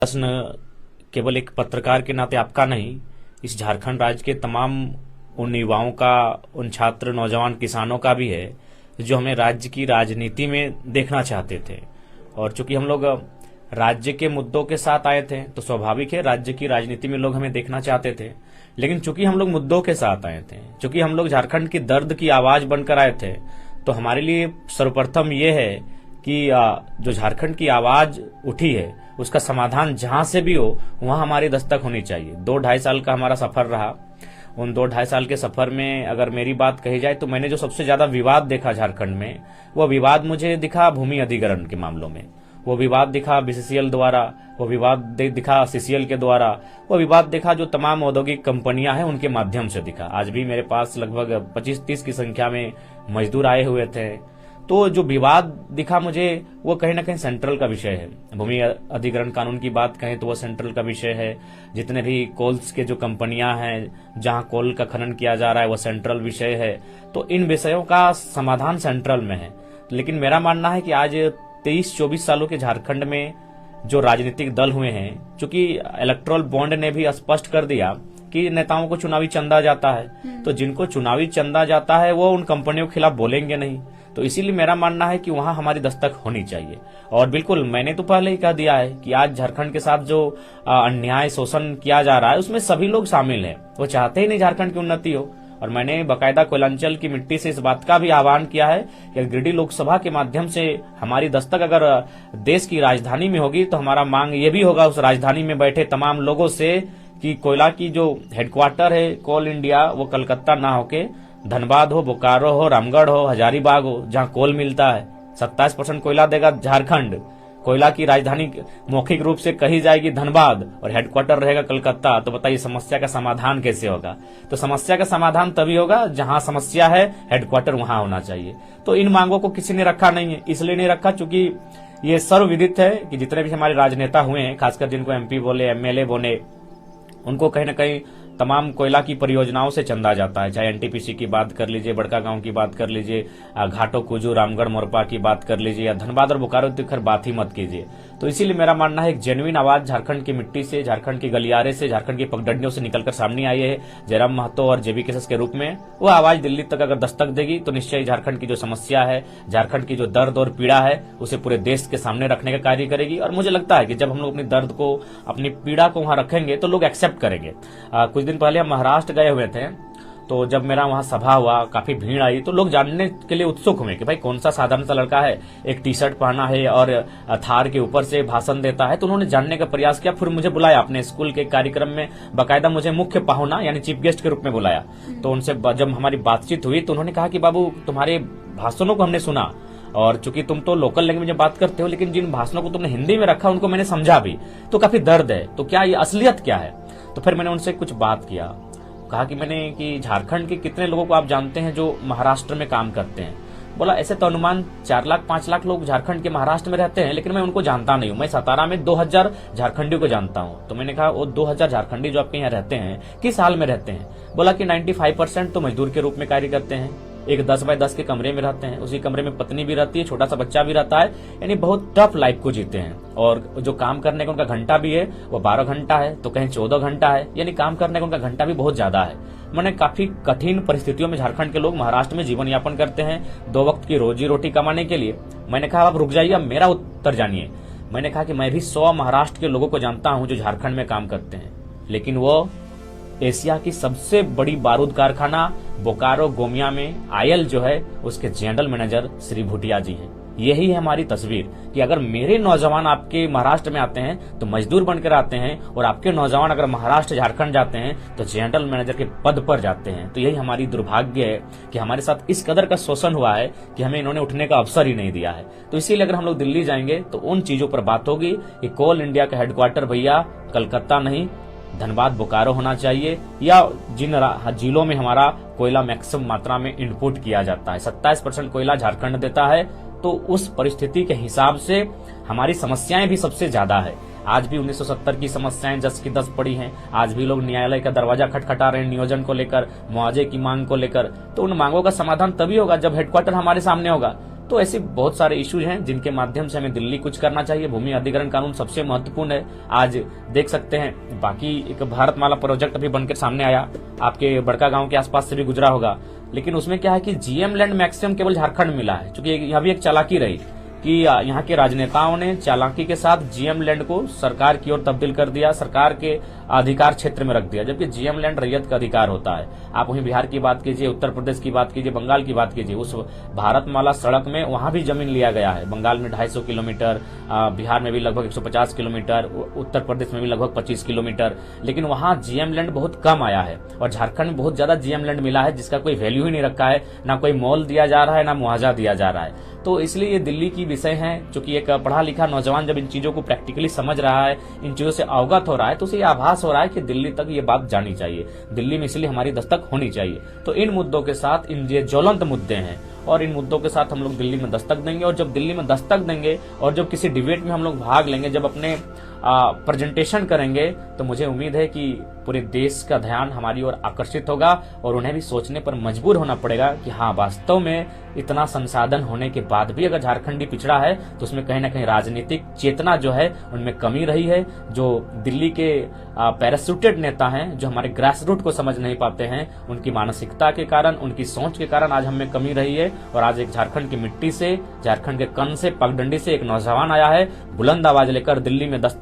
प्रश्न केवल एक पत्रकार के नाते आपका नहीं, इस झारखंड राज्य के तमाम उन युवाओं का, उन छात्र नौजवान किसानों का भी है जो हमें राज्य की राजनीति में देखना चाहते थे। और चूंकि हम लोग राज्य के मुद्दों के साथ आए थे तो स्वाभाविक है राज्य की राजनीति में लोग हमें देखना चाहते थे। लेकिन चूंकि हम लोग मुद्दों के साथ आए थे, चूंकि हम लोग झारखंड की दर्द की आवाज बनकर आए थे, तो हमारे लिए सर्वप्रथम ये है कि जो झारखंड की आवाज उठी है उसका समाधान जहां से भी हो वहां हमारी दस्तक होनी चाहिए। 2-2.5 साल का हमारा सफर रहा। उन 2-2.5 साल के सफर में अगर मेरी बात कही जाए तो मैंने जो सबसे ज्यादा विवाद देखा झारखंड में, वो विवाद मुझे दिखा भूमि अधिग्रहण के मामलों में, वो विवाद दिखा बीसीसीएल द्वारा, वो विवाद दिखा सीसीएल के द्वारा, वो विवाद दिखा जो तमाम औद्योगिक कंपनियां हैं उनके माध्यम से दिखा। आज भी मेरे पास लगभग 25-30 की संख्या में मजदूर आए हुए थे। तो जो विवाद दिखा मुझे वो कहीं ना कहीं सेंट्रल का विषय है। भूमि अधिग्रहण कानून की बात कहें तो वो सेंट्रल का विषय है। जितने भी कोल्स के जो कंपनियां हैं जहां कोल का खनन किया जा रहा है वो सेंट्रल विषय है। तो इन विषयों का समाधान सेंट्रल में है। लेकिन मेरा मानना है कि आज 23-24 सालों के झारखंड में जो राजनीतिक दल हुए हैं, चूंकि इलेक्टोरल बॉन्ड ने भी स्पष्ट कर दिया कि नेताओं को चुनावी चंदा जाता है, तो जिनको चुनावी चंदा जाता है वो उन कंपनियों के खिलाफ बोलेंगे नहीं। तो इसीलिए मेरा मानना है कि वहां हमारी दस्तक होनी चाहिए। और बिल्कुल मैंने तो पहले ही कह दिया है कि आज झारखंड के साथ जो अन्याय शोषण किया जा रहा है उसमें सभी लोग शामिल हैं। वो चाहते ही नहीं झारखंड की उन्नति हो। और मैंने बकायदा कोयलांचल की मिट्टी से इस बात का भी आह्वान किया है कि गिरिडीह लोकसभा के माध्यम से हमारी दस्तक अगर देश की राजधानी में होगी तो हमारा मांग ये भी होगा उस राजधानी में बैठे तमाम लोगों से कि कोयला की जो हेडक्वार्टर है कोल इंडिया वो कलकत्ता ना होके धनबाद हो, बोकारो हो, रामगढ़ हो, हजारीबाग हो, जहां कोल मिलता है। 27% कोयला देगा झारखंड। कोयला की राजधानी मौखिक रूप से कही जाएगी धनबाद और हेडक्वार्टर रहेगा कलकत्ता। तो बताइए समस्या का समाधान कैसे होगा? तो समस्या का समाधान तभी होगा जहां समस्या है हेडक्वार्टर वहां होना चाहिए। तो इन मांगों को किसी ने रखा नहीं है। इसलिए नहीं रखा चूंकि ये सर्वविदित है कि जितने भी हमारे राजनेता हुए हैं, खासकर जिनको एमपी बोले, एमएलए बोले, उनको कहीं ना कहीं तमाम कोयला की परियोजनाओं से चंदा जाता है। चाहे एनटीपीसी की बात कर लीजिए, बड़का गांव की बात कर लीजिए, घाटो कुजू, रामगढ़ मोरपा की बात कर लीजिए, या धनबाद और बोकारो तो खैर बात ही मत कीजिए। तो इसीलिए मेरा मानना है एक जेन्युइन आवाज झारखंड की मिट्टी से, झारखंड की गलियारे से, झारखंड की पगडंडियों से निकलकर सामने आई है जयराम महतो और जेबी केसस के रूप में। वो आवाज दिल्ली तक अगर दस्तक देगी तो निश्चय झारखंड की जो समस्या है, झारखंड की जो दर्द और पीड़ा है, उसे पूरे देश के सामने रखने का कार्य करेगी। और मुझे लगता है कि जब हम लोग अपनी दर्द को, अपनी पीड़ा को वहां रखेंगे तो लोग एक्सेप्ट करेंगे। कुछ दिन पहले हम महाराष्ट्र गए हुए थे, तो जब मेरा वहां सभा हुआ, काफी भीड़ आई, तो लोग जानने के लिए उत्सुक हुए कि भाई कौन सा साधारण सा लड़का है, एक टी शर्ट पहना है और थार के ऊपर से भाषण देता है। तो उन्होंने जानने का प्रयास किया। फिर मुझे बुलाया अपने स्कूल के कार्यक्रम में, बाकायदा मुझे मुख्य पाहुना यानी चीफ गेस्ट के रूप में बुलाया। तो उनसे जब हमारी बातचीत हुई तो उन्होंने कहा कि बाबू तुम्हारे भाषणों को हमने सुना, और चूंकि तुम तो लोकल लैंग्वेज में बात करते हो, लेकिन जिन भाषणों को तुमने हिंदी में रखा उनको मैंने समझा भी, तो काफी दर्द है। तो क्या ये असलियत क्या है? तो फिर मैंने उनसे कुछ बात किया, कहा कि मैंने कि झारखंड के कितने लोगों को आप जानते हैं जो महाराष्ट्र में काम करते हैं? बोला ऐसे तो अनुमान 4 लाख 5 लाख लोग झारखंड के महाराष्ट्र में रहते हैं, लेकिन मैं उनको जानता नहीं हूं। मैं सतारा में 2000 झारखंडियों को जानता हूं। तो मैंने कहा वो 2000 झारखंडी जो आपके यहाँ रहते हैं किस हाल में रहते हैं? बोला कि 95% तो मजदूर के रूप में कार्य करते हैं, एक 10 बाय 10 के कमरे में रहते हैं, उसी कमरे में पत्नी भी रहती है, छोटा सा बच्चा भी रहता है, यानी बहुत टफ लाइफ को जीते हैं। और जो काम करने का उनका घंटा भी है वो 12 घंटा है, तो कहीं 14 घंटा है, यानी काम करने का उनका घंटा भी बहुत ज्यादा है। मैंने काफी कठिन परिस्थितियों में झारखंड के लोग महाराष्ट्र में जीवन यापन करते हैं 2 वक्त की रोजी रोटी कमाने के लिए। मैंने कहा आप रुक जाइए, अब मेरा उत्तर जानिए। मैंने कहा कि मैं भी 100 महाराष्ट्र के लोगों को जानता हूं जो झारखंड में काम करते हैं, लेकिन वो एशिया की सबसे बड़ी बारूद कारखाना बोकारो गोमिया में आयल जो है उसके जनरल मैनेजर श्री भूटिया जी हैं। यही है हमारी तस्वीर कि अगर मेरे नौजवान आपके महाराष्ट्र में आते हैं तो मजदूर बनकर आते हैं, और आपके नौजवान अगर महाराष्ट्र झारखंड जाते हैं तो जनरल मैनेजर के पद पर जाते हैं। तो यही हमारी दुर्भाग्य है कि हमारे साथ इस कदर का शोषण हुआ है कि हमें इन्होंने उठने का अवसर ही नहीं दिया है। तो इसीलिए अगर हम लोग दिल्ली जाएंगे तो उन चीजों पर बात होगी कि कोल इंडिया का हेडक्वार्टर भैया कलकत्ता नहीं, धनबाद बोकारो होना चाहिए, या जिन जिलों में हमारा कोयला मैक्सिमम मात्रा में इनपुट किया जाता है। 27% कोयला झारखंड देता है, तो उस परिस्थिति के हिसाब से हमारी समस्याएं भी सबसे ज्यादा है। आज भी 1970 की समस्याएं 10 की 10 पड़ी हैं। आज भी लोग न्यायालय का दरवाजा खटखटा रहे हैं नियोजन को लेकर, मुआवजे की मांग को लेकर। तो उन मांगों का समाधान तभी होगा जब हेडक्वार्टर हमारे सामने होगा। तो ऐसे बहुत सारे इश्यूज हैं जिनके माध्यम से हमें दिल्ली कुछ करना चाहिए। भूमि अधिग्रहण कानून सबसे महत्वपूर्ण है। आज देख सकते हैं, बाकी एक भारतमाला प्रोजेक्ट अभी बनकर सामने आया, आपके बड़का गांव के आसपास से भी गुजरा होगा, लेकिन उसमें क्या है कि जीएम लैंड मैक्सिमम केवल झारखंड मिला है। क्योंकि यह भी एक चालाकी रही कि यहाँ के राजनेताओं ने चालाकी के साथ जीएम लैंड को सरकार की ओर तब्दील कर दिया, सरकार के अधिकार क्षेत्र में रख दिया, जबकि जीएम लैंड रैयत का अधिकार होता है। आप वहीं बिहार की बात कीजिए, उत्तर प्रदेश की बात कीजिए, बंगाल की बात कीजिए, उस भारतमाला सड़क में वहां भी जमीन लिया गया है। बंगाल में 250 किलोमीटर, बिहार में भी लगभग 150 किलोमीटर, उत्तर प्रदेश में भी लगभग 25 किलोमीटर, लेकिन वहां जीएम लैंड बहुत कम आया है। और झारखंड में बहुत ज्यादा जीएम लैंड मिला है जिसका कोई वैल्यू ही नहीं रखा है, ना कोई मोल दिया जा रहा है, ना मुआवजा दिया जा रहा है। तो इसलिए ये दिल्ली की विषय है, क्योंकि एक पढ़ा लिखा नौजवान जब इन चीजों को प्रैक्टिकली समझ रहा है, इन चीजों से अवगत हो रहा है, तो उसे आभास हो रहा है कि दिल्ली तक ये बात जानी चाहिए, दिल्ली में इसलिए हमारी दस्तक होनी चाहिए। तो इन मुद्दों के साथ, इन ये ज्वलंत मुद्दे हैं और इन मुद्दों के साथ हम लोग दिल्ली में दस्तक देंगे। और जब दिल्ली में दस्तक देंगे और जब किसी डिबेट में हम लोग भाग लेंगे, जब अपने प्रेजेंटेशन करेंगे, तो मुझे उम्मीद है कि पूरे देश का ध्यान हमारी ओर आकर्षित होगा और उन्हें भी सोचने पर मजबूर होना पड़ेगा कि हाँ, वास्तव में इतना संसाधन होने के बाद भी अगर झारखंडी पिछड़ा है तो उसमें कहीं ना कहीं राजनीतिक चेतना जो है उनमें कमी रही है। जो दिल्ली के पैराशूटेड नेता हैं, जो हमारे ग्रास रूट को समझ नहीं पाते हैं, उनकी मानसिकता के कारण, उनकी सोच के कारण आज हमें कमी रही है। और आज एक झारखंड की मिट्टी से, झारखंड के कण से, पगडंडी से एक नौजवान आया है, बुलंद आवाज लेकर दिल्ली में दस्तक